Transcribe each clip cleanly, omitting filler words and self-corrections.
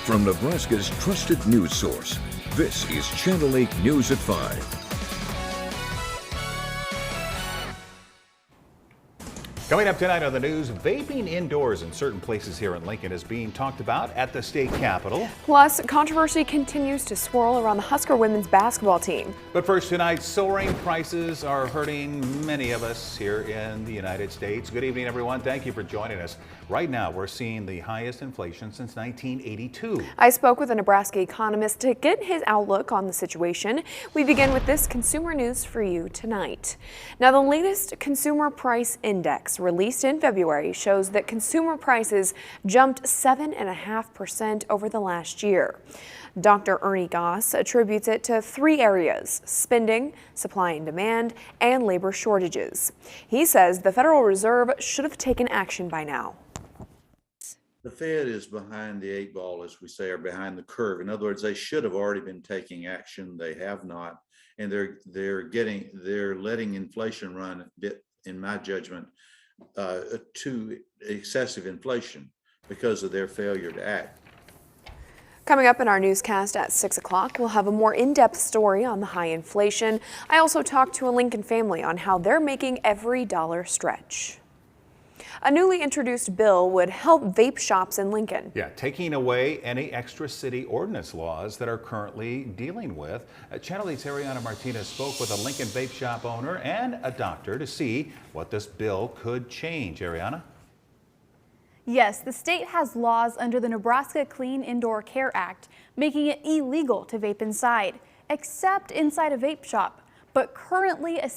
From Nebraska's trusted news source, this is Channel 8 News at 5. Coming up tonight on the news, vaping indoors in certain places here in Lincoln is being talked about at the state capitol. Plus, controversy continues to swirl around the Husker women's basketball team. But first tonight, soaring prices are hurting many of us here in the United States. Good evening, everyone. Thank you for joining us. Right now, we're seeing the highest inflation since 1982. I spoke with a Nebraska economist to get his outlook on the situation. We begin with this consumer news for you tonight. Now, the latest consumer price index released in February shows that consumer prices jumped 7.5% over the last year. Dr. Ernie Goss attributes it to three areas: spending, supply and demand, and labor shortages. He says the Federal Reserve should have taken action by now. The Fed is behind the eight ball, as we say, or behind the curve. In other words, they should have already been taking action. They have not, and they're letting inflation run a bit, in my judgment, to excessive inflation because of their failure to act. Coming up in our newscast at 6 o'clock, we'll have a more in-depth story on the high inflation. I also talked to a Lincoln family on how they're making every dollar stretch. A newly introduced bill would help vape shops in Lincoln. Yeah, taking away any extra city ordinance laws that are currently dealing with. Channel 8's Ariana Martinez spoke with a Lincoln vape shop owner and a doctor to see what this bill could change. Ariana? Yes, the state has laws under the Nebraska Clean Indoor Care Act making it illegal to vape inside, except inside a vape shop. But currently, the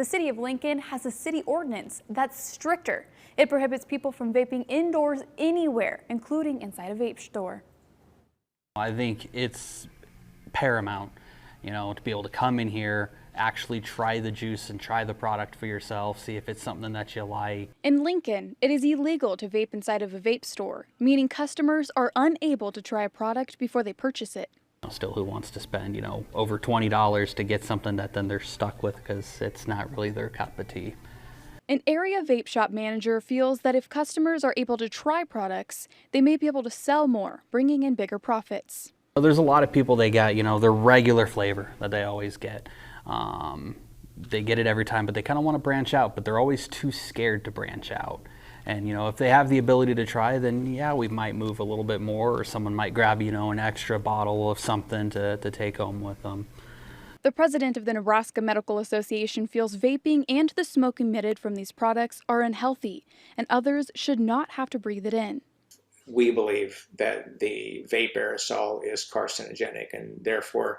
city of Lincoln has a city ordinance that's stricter. It prohibits people from vaping indoors anywhere, including inside a vape store. I think it's paramount, to be able to come in here, actually try the juice and try the product for yourself, see if it's something that you like. In Lincoln, it is illegal to vape inside of a vape store, meaning customers are unable to try a product before they purchase it. Still, who wants to spend, over $20 to get something that then they're stuck with because it's not really their cup of tea? An area vape shop manager feels that if customers are able to try products, they may be able to sell more, bringing in bigger profits. There's a lot of people, they got, their regular flavor that they always get. They get it every time, but they kind of want to branch out, but they're always too scared to branch out. And, if they have the ability to try, then yeah, we might move a little bit more, or someone might grab, an extra bottle of something to take home with them. The president of the Nebraska Medical Association feels vaping and the smoke emitted from these products are unhealthy, and others should not have to breathe it in. We believe that the vape aerosol is carcinogenic, and therefore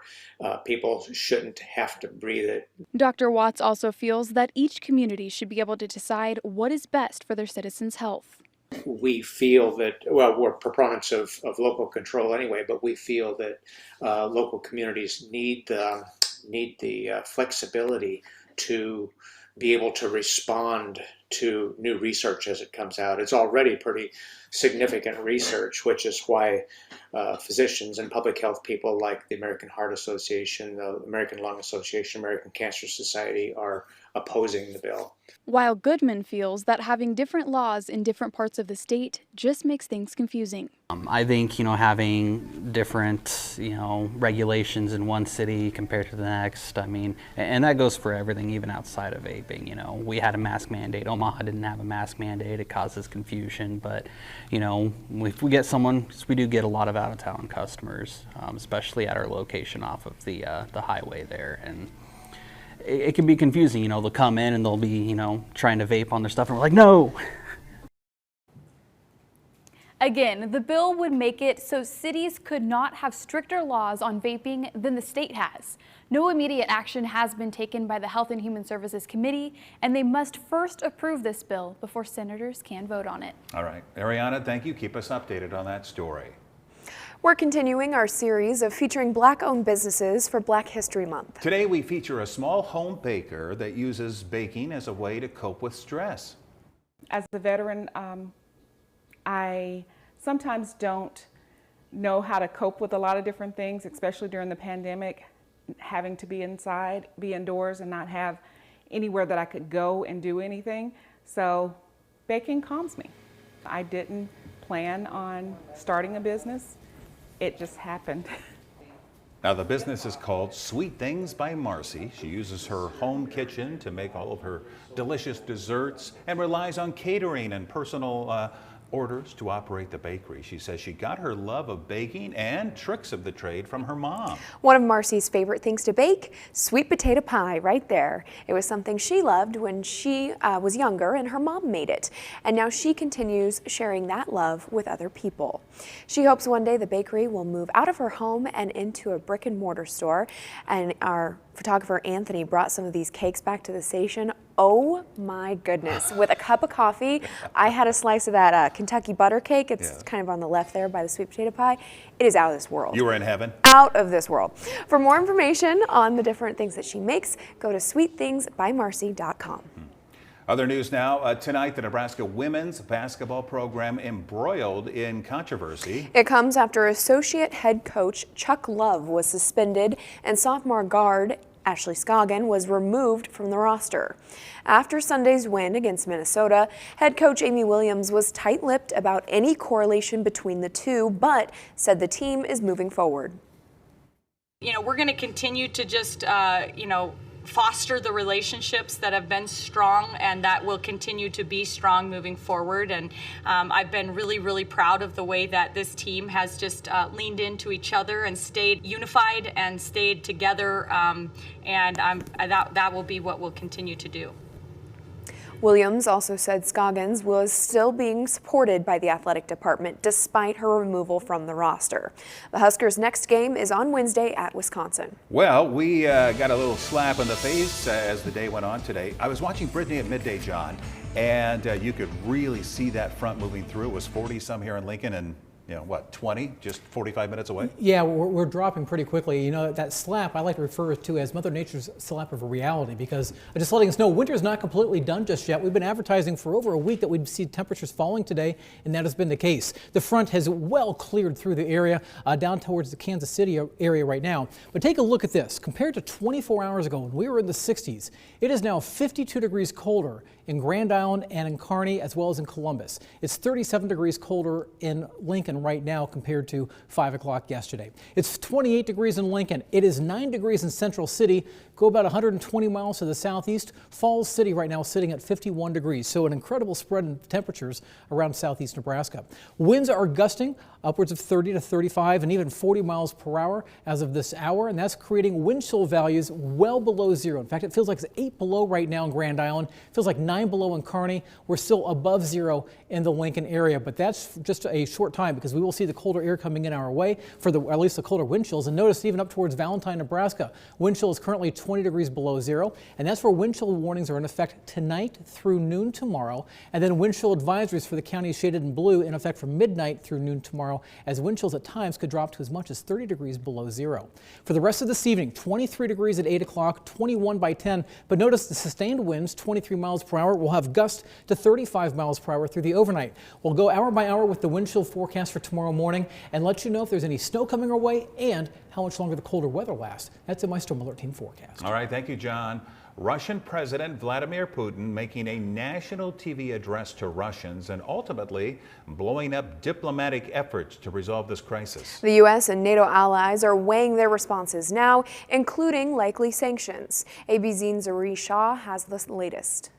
people shouldn't have to breathe it. Dr. Watts also feels that each community should be able to decide what is best for their citizens' health. We feel that, well, we're proponents of local control anyway, but we feel that local communities need the flexibility to be able to respond to new research as it comes out. It's already pretty significant research, which is why physicians and public health people like the American Heart Association, the American Lung Association, American Cancer Society are opposing the bill. While Goodman feels that having different laws in different parts of the state just makes things confusing. I think, having different, regulations in one city compared to the next, and that goes for everything, even outside of vaping. We had a mask mandate. Omaha didn't have a mask mandate. It causes confusion, but, if we get someone, we do get a lot of out-of-town customers, especially at our location off of the highway there, and it can be confusing. They'll come in and they'll be, trying to vape on their stuff, and we're like, no. Again, the bill would make it so cities could not have stricter laws on vaping than the state has. No immediate action has been taken by the Health and Human Services Committee, and they must first approve this bill before senators can vote on it. All right. Ariana, thank you. Keep us updated on that story. We're continuing our series of featuring Black-owned businesses for Black History Month. Today we feature a small home baker that uses baking as a way to cope with stress. As a veteran, I sometimes don't know how to cope with a lot of different things, especially during the pandemic, having to be inside, be indoors, and not have anywhere that I could go and do anything. So baking calms me. I didn't plan on starting a business, it just happened. Now, the business is called Sweet Things by Marcy. She uses her home kitchen to make all of her delicious desserts and relies on catering and personal orders to operate the bakery. She says she got her love of baking and tricks of the trade from her mom. One of Marcy's favorite things to bake, sweet potato pie, right there. It was something she loved when she was younger and her mom made it. And now she continues sharing that love with other people. She hopes one day the bakery will move out of her home and into a brick and mortar store. And our photographer Anthony brought some of these cakes back to the station. Oh my goodness, with a cup of coffee. I had a slice of that Kentucky butter cake. It's kind of on the left there by the sweet potato pie. It is out of this world. You were in heaven. Out of this world. For more information on the different things that she makes, go to sweetthingsbymarcy.com. Other news now. Tonight, the Nebraska women's basketball program embroiled in controversy. It comes after associate head coach Chuck Love was suspended and sophomore guard Ashley Scoggin was removed from the roster. After Sunday's win against Minnesota, head coach Amy Williams was tight-lipped about any correlation between the two, but said the team is moving forward. You know, we're going to continue to just, foster the relationships that have been strong and that will continue to be strong moving forward. And I've been really, really proud of the way that this team has just leaned into each other and stayed unified and stayed together. That will be what we'll continue to do. Williams also said Scoggins was still being supported by the athletic department despite her removal from the roster. The Huskers' next game is on Wednesday at Wisconsin. Well, we got a little slap in the face as the day went on today. I was watching Brittany at midday, John, and you could really see that front moving through. It was 40-some here in Lincoln, and 20, just 45 minutes away? Yeah, we're dropping pretty quickly. You know, that slap I like to refer to as Mother Nature's slap of reality, because just letting us know winter's not completely done just yet. We've been advertising for over a week that we'd see temperatures falling today, and that has been the case. The front has well cleared through the area, down towards the Kansas City area right now. But take a look at this. Compared to 24 hours ago when we were in the 60s, it is now 52 degrees colder in Grand Island and in Kearney, as well as in Columbus. It's 37 degrees colder in Lincoln right now compared to 5 o'clock yesterday. It's 28 degrees in Lincoln. It is 9 degrees in Central City. Go about 120 miles to the southeast. Falls City right now sitting at 51 degrees. So an incredible spread in temperatures around southeast Nebraska. Winds are gusting upwards of 30 to 35 and even 40 miles per hour as of this hour, and that's creating wind chill values well below zero. In fact, it feels like it's 8 below right now in Grand Island. It feels like 9 below in Kearney. We're still above zero in the Lincoln area, but that's just a short time because we will see the colder air coming in our way for at least the colder wind chills. And notice even up towards Valentine, Nebraska, wind chill is currently 20 degrees below zero, and that's where wind chill warnings are in effect tonight through noon tomorrow, and then wind chill advisories for the counties shaded in blue in effect from midnight through noon tomorrow, as wind chills at times could drop to as much as 30 degrees below zero. For the rest of this evening, 23 degrees at 8 o'clock, 21 by 10, but notice the sustained winds, 23 miles per hour. We'll have gusts to 35 miles per hour through the overnight. We'll go hour by hour with the wind chill forecast for tomorrow morning and let you know if there's any snow coming our way and how much longer the colder weather lasts. That's in my Storm Alert Team forecast. All right, thank you, John. Russian President Vladimir Putin making a national TV address to Russians and ultimately blowing up diplomatic efforts to resolve this crisis. The U.S. and NATO allies are weighing their responses now, including likely sanctions. ABC's Zari Shah has the latest.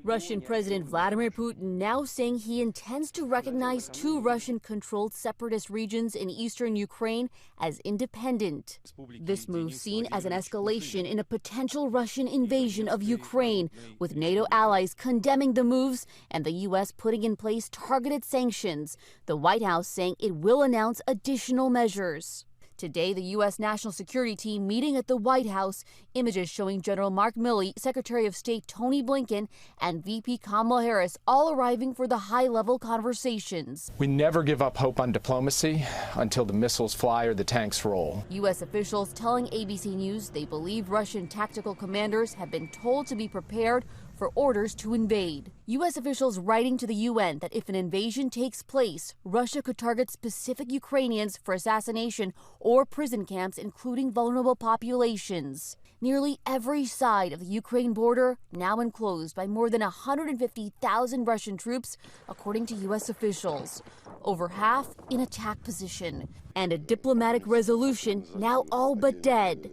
Russian President Vladimir Putin now saying he intends to recognize 2 Russian-controlled separatist regions in eastern Ukraine as independent. This move seen as an escalation in a potential Russian invasion of Ukraine, with NATO allies condemning the moves and the U.S. putting in place targeted sanctions, the White House saying it will announce additional measures. Today, the U.S. National Security Team meeting at the White House, images showing General Mark Milley, Secretary of State Tony Blinken, and VP Kamala Harris all arriving for the high-level conversations. We never give up hope on diplomacy until the missiles fly or the tanks roll. U.S. officials telling ABC News they believe Russian tactical commanders have been told to be prepared for orders to invade. U.S. officials writing to the UN that if an invasion takes place, Russia could target specific Ukrainians for assassination or prison camps, including vulnerable populations. Nearly every side of the Ukraine border now enclosed by more than 150,000 Russian troops, according to U.S. officials. Over half in attack position. And a diplomatic resolution now all but dead.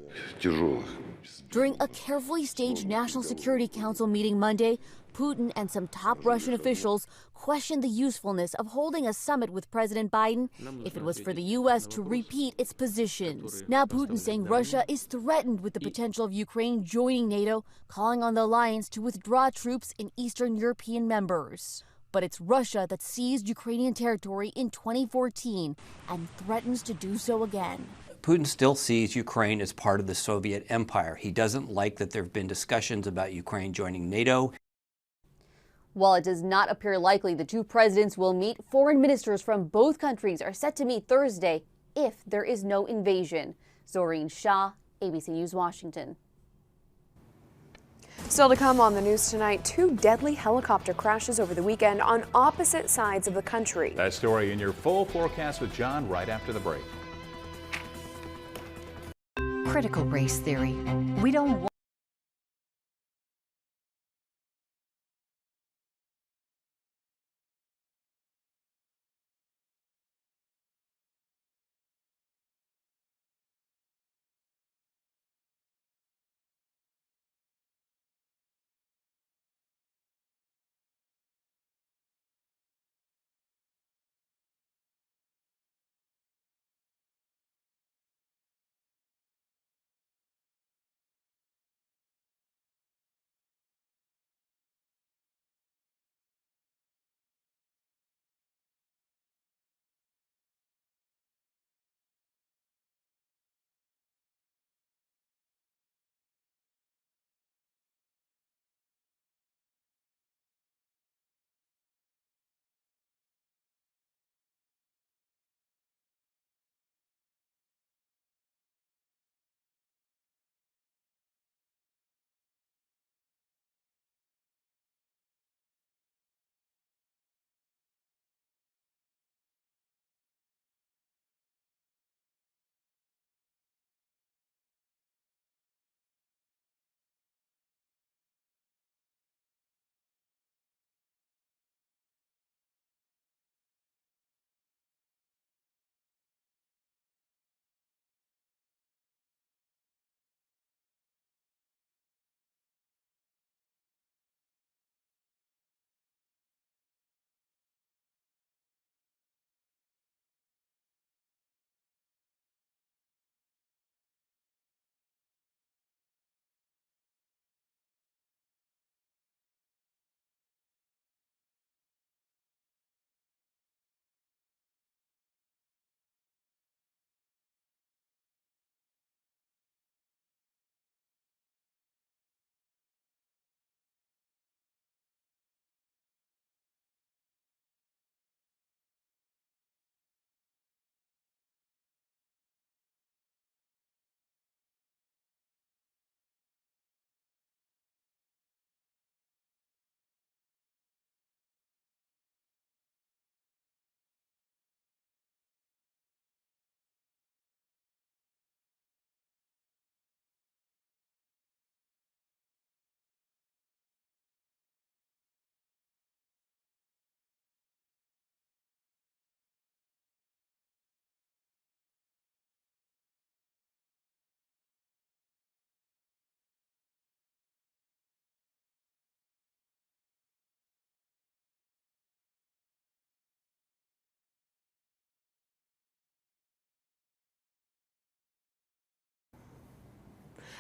During a carefully staged National Security Council meeting Monday, Putin and some top Russian officials questioned the usefulness of holding a summit with President Biden if it was for the U.S. to repeat its positions. Now Putin saying Russia is threatened with the potential of Ukraine joining NATO, calling on the alliance to withdraw troops in Eastern European members. But it's Russia that seized Ukrainian territory in 2014 and threatens to do so again. Putin still sees Ukraine as part of the Soviet empire. He doesn't like that there have been discussions about Ukraine joining NATO. While it does not appear likely the two presidents will meet, foreign ministers from both countries are set to meet Thursday if there is no invasion. Zoreen Shah, ABC News, Washington. Still to come on the news tonight, 2 deadly helicopter crashes over the weekend on opposite sides of the country. That story in your full forecast with John right after the break. Critical race theory. We don't want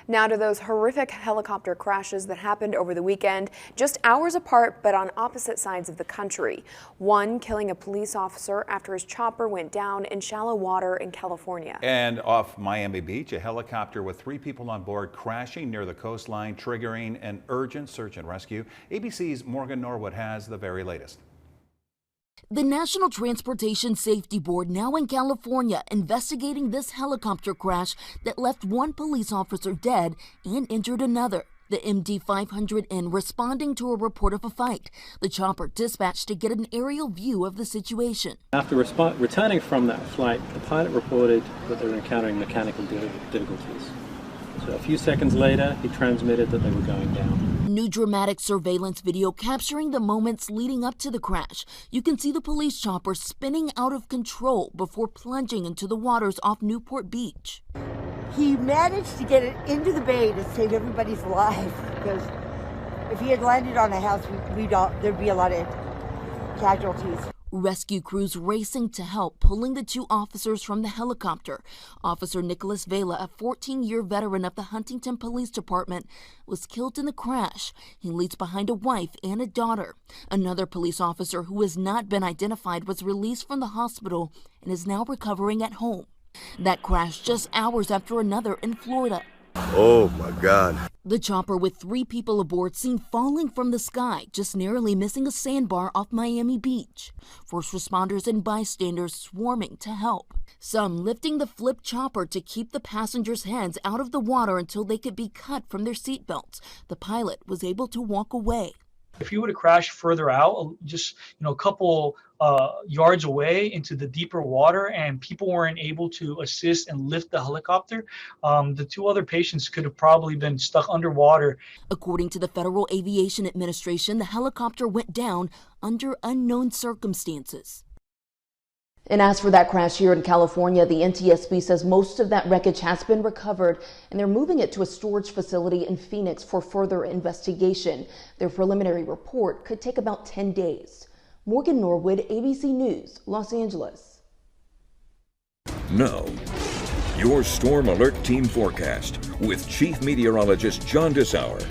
Now to those horrific helicopter crashes that happened over the weekend, just hours apart but on opposite sides of the country. One killing a police officer after his chopper went down in shallow water in California. And off Miami Beach, a helicopter with 3 people on board crashing near the coastline, triggering an urgent search and rescue. ABC's Morgan Norwood has the very latest. The National Transportation Safety Board now in California investigating this helicopter crash that left 1 police officer dead and injured another. The MD-500N responding to a report of a fight. The chopper dispatched to get an aerial view of the situation. After returning from that flight, the pilot reported that they were encountering mechanical difficulties. So a few seconds later, he transmitted that they were going down. New dramatic surveillance video capturing the moments leading up to the crash. You can see the police chopper spinning out of control before plunging into the waters off Newport Beach. He managed to get it into the bay to save everybody's life, because if he had landed on a house, there'd be a lot of casualties. Rescue crews racing to help, pulling the two officers from the helicopter. Officer Nicholas Vela, a 14-year veteran of the Huntington Police Department, was killed in the crash. He leaves behind a wife and a daughter. Another police officer who has not been identified was released from the hospital and is now recovering at home. That crash just hours after another in Florida. Oh my God. The chopper with 3 people aboard seen falling from the sky, just narrowly missing a sandbar off Miami Beach. First responders and bystanders swarming to help. Some lifting the flipped chopper to keep the passengers' hands out of the water until they could be cut from their seatbelts. The pilot was able to walk away. If you would have crashed further out, just a couple yards away into the deeper water, and people weren't able to assist and lift the helicopter, the 2 other patients could have probably been stuck underwater. According to the Federal Aviation Administration, the helicopter went down under unknown circumstances. And as for that crash here in California, the NTSB says most of that wreckage has been recovered, and they're moving it to a storage facility in Phoenix for further investigation. Their preliminary report could take about 10 days. Morgan Norwood, ABC News, Los Angeles. Now, your Storm Alert Team forecast with Chief Meteorologist John Dessauer.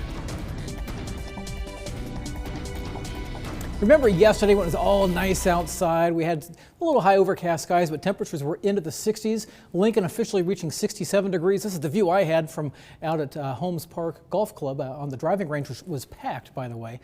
Remember yesterday when it was all nice outside? We had a little high overcast skies, but temperatures were into the 60s. Lincoln officially reaching 67 degrees. This is the view I had from out at Holmes Park Golf Club on the driving range, which was packed, by the way.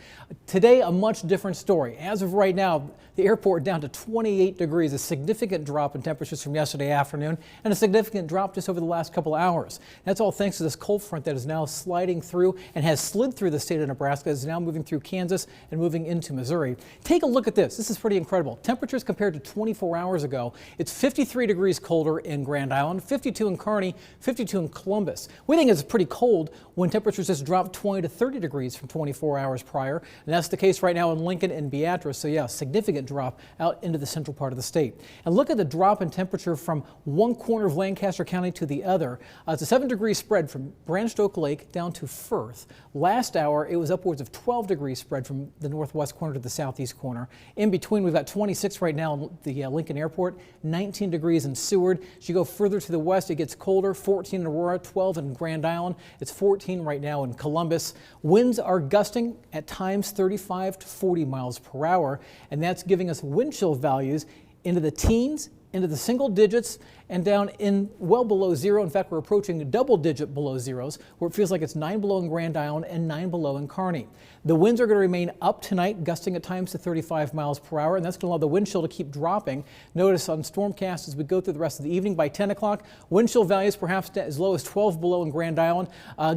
Today, a much different story. As of right now, the airport down to 28 degrees, a significant drop in temperatures from yesterday afternoon, and a significant drop just over the last couple hours. That's all thanks to this cold front that is now sliding through and has slid through the state of Nebraska, is now moving through Kansas and moving into Missouri. Take a look at this. This is pretty incredible. Temperatures compared to 24 hours ago. It's 53 degrees colder in Grand Island, 52 in Kearney, 52 in Columbus. We think it's pretty cold when temperatures just dropped 20 to 30 degrees from 24 hours prior. And that's the case right now in Lincoln and Beatrice. So yeah, significant drop out into the central part of the state. And look at the drop in temperature from one corner of Lancaster County to the other. It's a 7-degree spread from Branched Oak Lake down to Firth. Last hour, it was upwards of 12 degrees spread from the northwest corner to the southeast corner. In between, we've got 26 right now in the Lincoln Airport, 19 degrees in Seward. As you go further to the west, it gets colder, 14 in Aurora, 12 in Grand Island. It's 14 right now in Columbus. Winds are gusting at times 35 to 40 miles per hour, and that's giving us wind chill values into the teens, into the single digits, and down in well below zero. In fact, we're approaching double digit below zeros, where it feels like it's 9 below in Grand Island and 9 below in Kearney. The winds are going to remain up tonight, gusting at times to 35 miles per hour, and that's going to allow the wind chill to keep dropping. Notice on Stormcast as we go through the rest of the evening, by 10 o'clock, wind chill values perhaps as low as 12 below in Grand Island,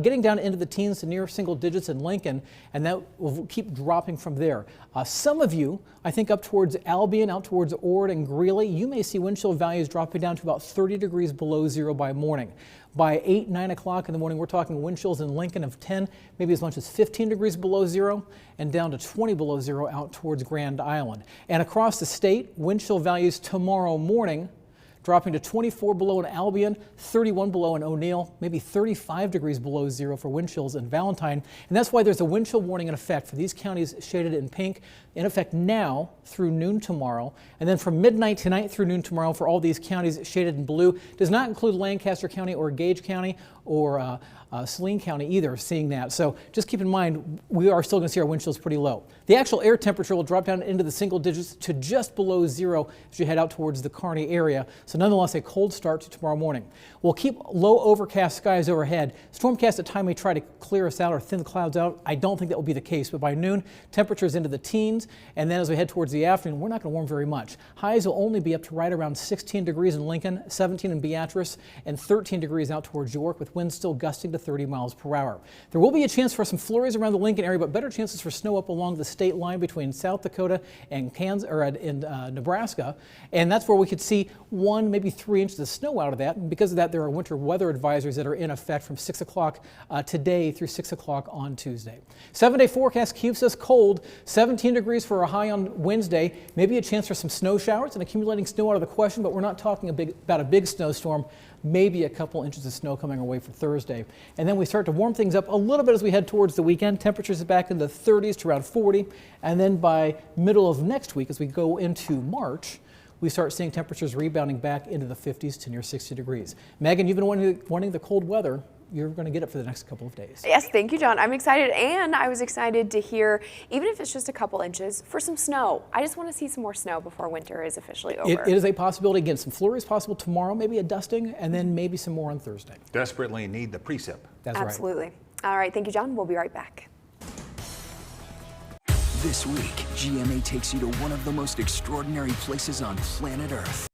getting down into the teens to near single digits in Lincoln, and that will keep dropping from there. Some of you, I think up towards Albion, out towards Ord and Greeley, you may see wind chill values dropping down to about 30 degrees below zero by morning. By 8, 9 o'clock in the morning, we're talking wind chills in Lincoln of 10, maybe as much as 15 degrees below zero, and down to 20 below zero out towards Grand Island. And across the state, wind chill values tomorrow morning dropping to 24 below in Albion, 31 below in O'Neill, maybe 35 degrees below zero for wind chills in Valentine. And that's why there's a wind chill warning in effect for these counties shaded in pink, in effect now through noon tomorrow. And then from midnight tonight through noon tomorrow for all these counties shaded in blue. Does not include Lancaster County or Gage County or Saline County either, seeing that. So just keep in mind, we are still going to see our wind chills pretty low. The actual air temperature will drop down into the single digits to just below zero as you head out towards the Kearney area. So nonetheless, a cold start to tomorrow morning. We'll keep low overcast skies overhead. Stormcast at time may try to clear us out or thin the clouds out. I don't think that will be the case, but by noon, temperatures into the teens. And then as we head towards the afternoon, we're not going to warm very much. Highs will only be up to right around 16 degrees in Lincoln, 17 in Beatrice, and 13 degrees out towards York, with winds still gusting to 30 miles per hour. There will be a chance for some flurries around the Lincoln area, but better chances for snow up along the state line between South Dakota and Kansas, or in Nebraska. And that's where we could see 1, maybe 3 inches of snow out of that. And because of that, there are winter weather advisories that are in effect from 6 o'clock today through 6 o'clock on Tuesday. 7-day forecast keeps us cold. 17 degrees for a high on Wednesday. Maybe a chance for some snow showers, and accumulating snow out of the question, but we're not talking about a big snowstorm. Maybe a couple inches of snow coming our way for Thursday. And then we start to warm things up a little bit as we head towards the weekend. Temperatures are back in the 30s to around 40. And then by middle of next week, as we go into March, we start seeing temperatures rebounding back into the 50s to near 60 degrees. Megan, you've been wanting the cold weather. You're going to get it for the next couple of days. Yes, thank you, John. I'm excited, and I was excited to hear, even if it's just a couple inches, for some snow. I just want to see some more snow before winter is officially over. It is a possibility. Again, some flurries possible tomorrow, maybe a dusting, and then maybe some more on Thursday. Desperately need the precip. That's right. Absolutely. All right, thank you, John. We'll be right back. This week, GMA takes you to one of the most extraordinary places on planet Earth.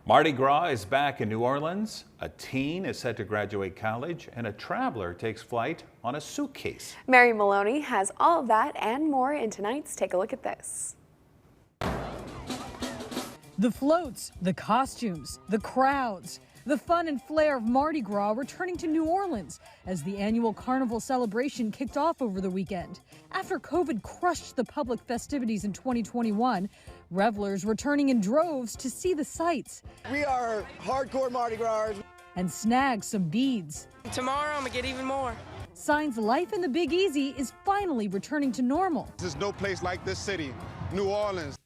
Mardi Gras is back in New Orleans. A teen is set to graduate college, and a traveler takes flight on a suitcase. Mary Maloney has all of that and more in tonight's Take a Look at This. The floats, the costumes, the crowds, the fun and flair of Mardi Gras returning to New Orleans as the annual carnival celebration kicked off over the weekend. After COVID crushed the public festivities in 2021, revelers returning in droves to see the sights. We are hardcore Mardi Gras. And snag some beads. Tomorrow I'm gonna get even more. Signs life in the Big Easy is finally returning to normal. There's no place like this city, New Orleans.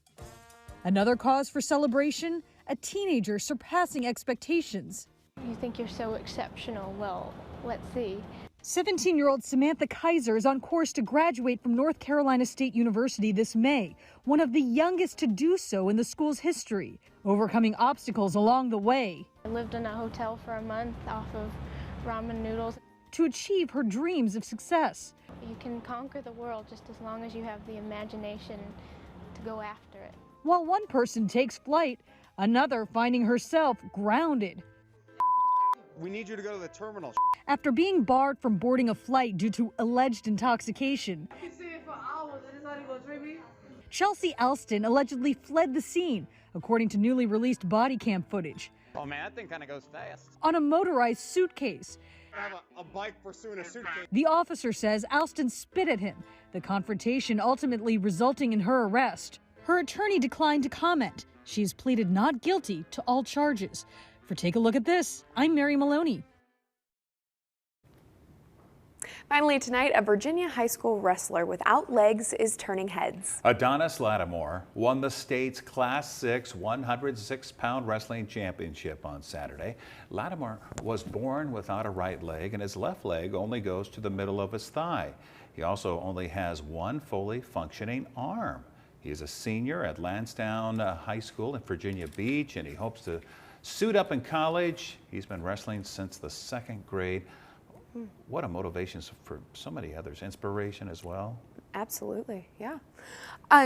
Another cause for celebration, a teenager surpassing expectations. You think you're so exceptional. Well, let's see. 17-year-old Samantha Kaiser is on course to graduate from North Carolina State University this May, one of the youngest to do so in the school's history, overcoming obstacles along the way. I lived in a hotel for a month off of ramen noodles. To achieve her dreams of success. You can conquer the world just as long as you have the imagination to go after it. While one person takes flight, another finding herself grounded. We need you to go to the terminal. After being barred from boarding a flight due to alleged intoxication, Chelsea Alston allegedly fled the scene, according to newly released body cam footage. Oh man, that thing kind of goes fast. On a motorized suitcase. I have a bike pursuing a suitcase. The officer says Alston spit at him, the confrontation ultimately resulting in her arrest. Her attorney declined to comment. She's pleaded not guilty to all charges. For Take a Look at This, I'm Mary Maloney. Finally tonight, a Virginia high school wrestler without legs is turning heads. Adonis Lattimore won the state's Class 6 106-pound wrestling championship on Saturday. Lattimore was born without a right leg, and his left leg only goes to the middle of his thigh. He also only has one fully functioning arm. He is a senior at Lansdowne High School in Virginia Beach, and he hopes to suit up in college. He's been wrestling since the 2nd grade. What a motivation for so many others. Inspiration as well. Absolutely, yeah.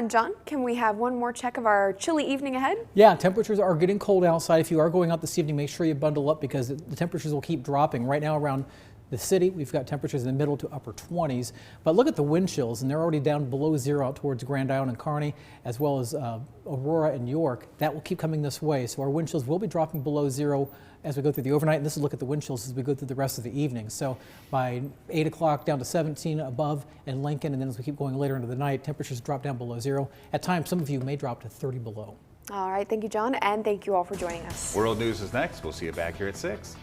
John, can we have one more check of our chilly evening ahead? Yeah, temperatures are getting cold outside. If you are going out this evening, make sure you bundle up because the temperatures will keep dropping. Right now around the city, we've got temperatures in the middle to upper 20s. But look at the wind chills, and they're already down below zero out towards Grand Island and Kearney, as well as Aurora and York. That will keep coming this way. So our wind chills will be dropping below zero as we go through the overnight. And this is a look at the wind chills as we go through the rest of the evening. So by 8 o'clock down to 17 above in Lincoln, and then as we keep going later into the night, temperatures drop down below zero. At times, some of you may drop to 30 below. All right, thank you, John, and thank you all for joining us. World News is next. We'll see you back here at 6.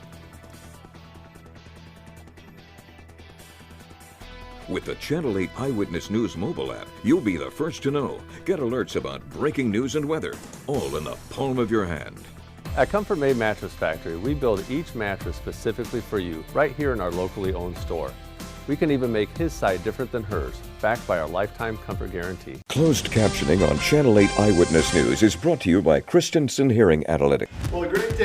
With the Channel 8 Eyewitness News mobile app, you'll be the first to know. Get alerts about breaking news and weather, all in the palm of your hand. At Comfort Made Mattress Factory, we build each mattress specifically for you, right here in our locally owned store. We can even make his side different than hers, backed by our lifetime comfort guarantee. Closed captioning on Channel 8 Eyewitness News is brought to you by Christensen Hearing Analytics. Well, a great